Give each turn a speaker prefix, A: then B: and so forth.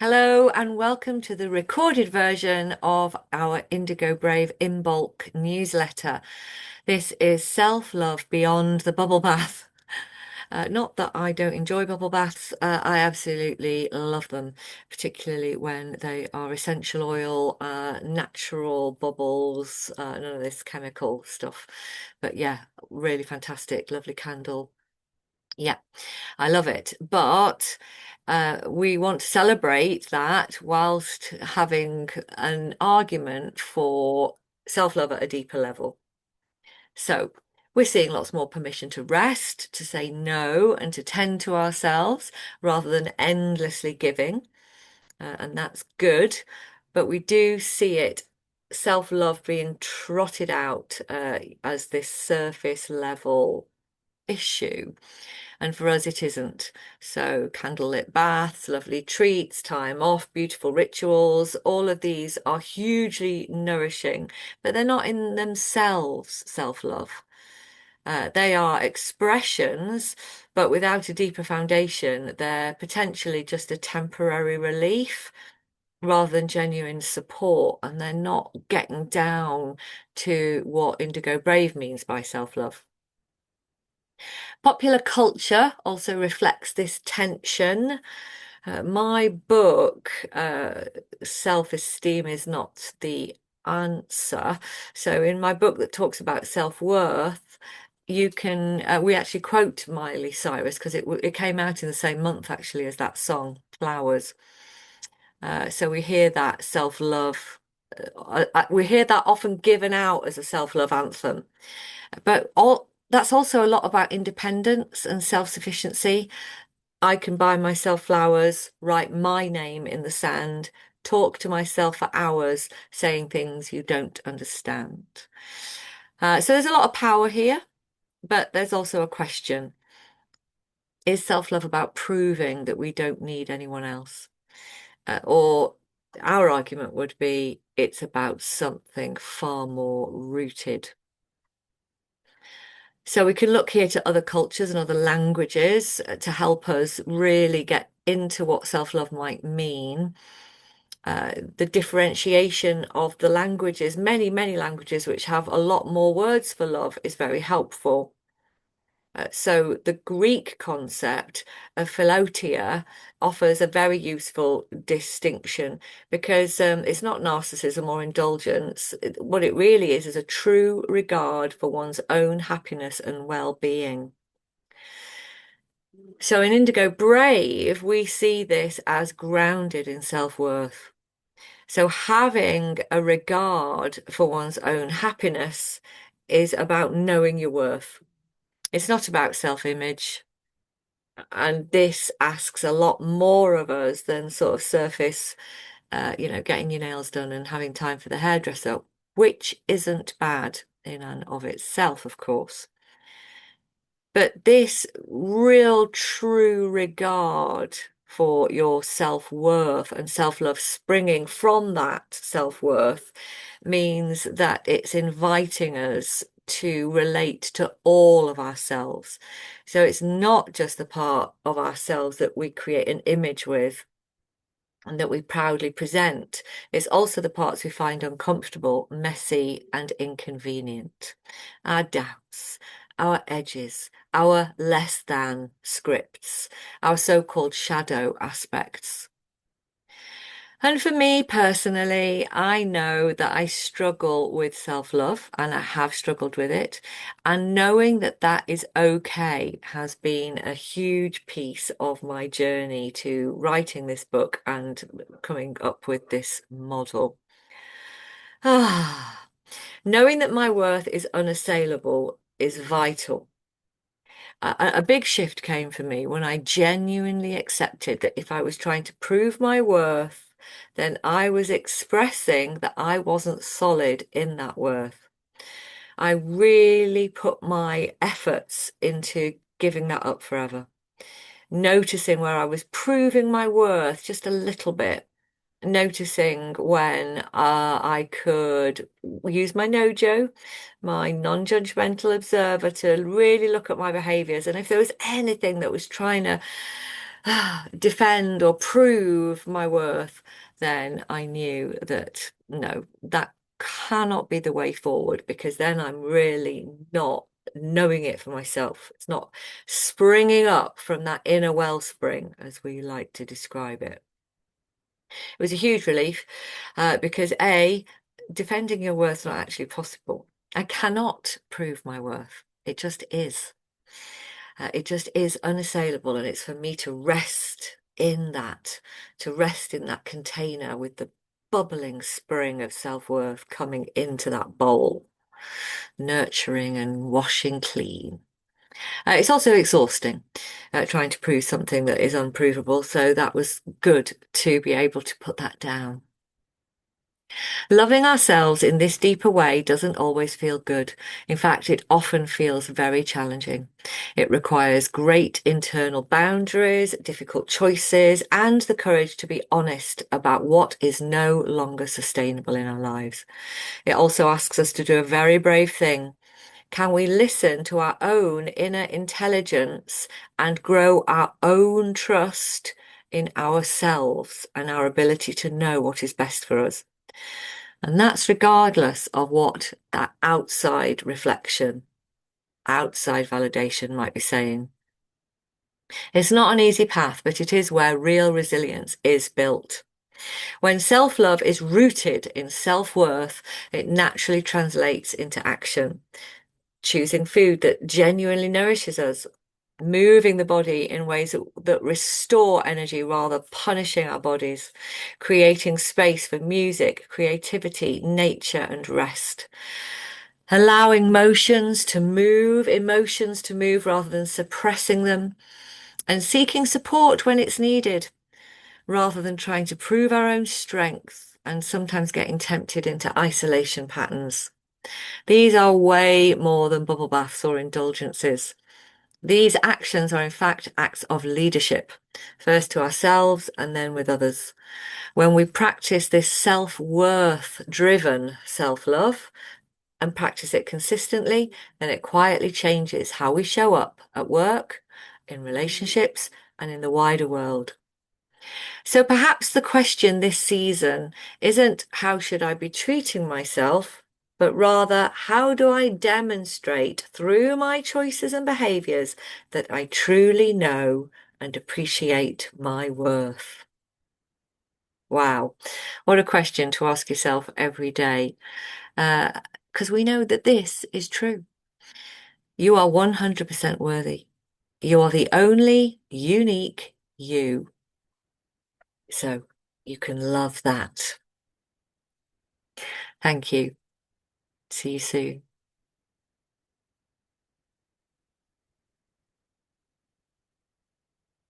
A: Hello and welcome to the recorded version of our Indigo Brave in bulk newsletter. This is self-love beyond the bubble bath. Not that I don't enjoy bubble baths, I absolutely love them, particularly when they are essential oil, natural bubbles, none of this chemical stuff. But yeah, really fantastic, lovely candle. Yeah, I love it. But we want to celebrate that whilst having an argument for self-love at a deeper level. So we're seeing lots more permission to rest, to say no, and to tend to ourselves rather than endlessly giving. And that's good. But we do see it, self-love being trotted out as this surface level issue. And for us, it isn't. So, candlelit baths, lovely treats, time off, beautiful rituals, all of these are hugely nourishing, but they're not in themselves self-love. They are expressions, but without a deeper foundation, they're potentially just a temporary relief rather than genuine support. And they're not getting down to what Indigo Brave means by self-love. Popular culture also reflects this tension. My book, Self-Esteem is Not the Answer. So, in my book that talks about self-worth, you can, we actually quote Miley Cyrus because it came out in the same month actually as that song, Flowers. So we hear that self-love, we hear that often given out as a self-love anthem. But that's also a lot about independence and self-sufficiency. I can buy myself flowers, write my name in the sand, talk to myself for hours, saying things you don't understand. So there's a lot of power here, but there's also a question. Is self-love about proving that we don't need anyone else? Or our argument would be it's about something far more rooted. So we can look here to other cultures and other languages to help us really get into what self-love might mean. The differentiation of the languages, many languages which have a lot more words for love, is very helpful. So the Greek concept of philotia offers a very useful distinction because it's not narcissism or indulgence. What it really is a true regard for one's own happiness and well-being. So in Indigo Brave, we see this as grounded in self-worth. So having a regard for one's own happiness is about knowing your worth. It's not about self-image. And this asks a lot more of us than sort of surface, getting your nails done and having time for the hairdresser, which isn't bad in and of itself, of course. But this real true regard for your self-worth and self-love springing from that self-worth means that it's inviting us to relate to all of ourselves. So it's not just the part of ourselves that we create an image with and that we proudly present. It's also the parts we find uncomfortable, messy, and inconvenient. Our doubts, our edges, our less than scripts, our so-called shadow aspects. And for me personally, I know that I struggle with self-love and I have struggled with it. And knowing that that is okay has been a huge piece of my journey to writing this book and coming up with this model. Ah, knowing that my worth is unassailable is vital. A big shift came for me when I genuinely accepted that if I was trying to prove my worth, then I was expressing that I wasn't solid in that worth. I really put my efforts into giving that up forever, noticing where I was proving my worth just a little bit, noticing when I could use my Nojo, my non-judgmental observer, to really look at my behaviors. And if there was anything that was trying to defend or prove my worth, then I knew that no, that cannot be the way forward because then I'm really not knowing it for myself. It's not springing up from that inner wellspring, as we like to describe it. It was a huge relief because A, defending your worth's not actually possible. I cannot prove my worth. It just is. It just is unassailable, and it's for me to rest in that container with the bubbling spring of self-worth coming into that bowl, nurturing and washing clean. It's also exhausting, trying to prove something that is unprovable, so that was good to be able to put that down. Loving ourselves in this deeper way doesn't always feel good. In fact, it often feels very challenging. It requires great internal boundaries, difficult choices, and the courage to be honest about what is no longer sustainable in our lives. It also asks us to do a very brave thing. Can we listen to our own inner intelligence and grow our own trust in ourselves and our ability to know what is best for us? And that's regardless of what that outside reflection, outside validation might be saying. It's not an easy path, but it is where real resilience is built. When self-love is rooted in self-worth, it naturally translates into action. Choosing food that genuinely nourishes us, moving the body in ways that restore energy rather punishing our bodies, creating space for music, creativity, nature, and rest. Allowing emotions to move rather than suppressing them, and seeking support when it's needed rather than trying to prove our own strength and sometimes getting tempted into isolation patterns. These are way more than bubble baths or indulgences. These actions are in fact acts of leadership, first to ourselves and then with others. When we practice this self-worth driven self-love and practice it consistently, then it quietly changes how we show up at work, in relationships, and in the wider world. So perhaps the question this season isn't how should I be treating myself, but rather how do I demonstrate through my choices and behaviors that I truly know and appreciate my worth? Wow, what a question to ask yourself every day, because we know that this is true. You are 100% worthy. You are the only unique you. So you can love that. Thank you. See you soon.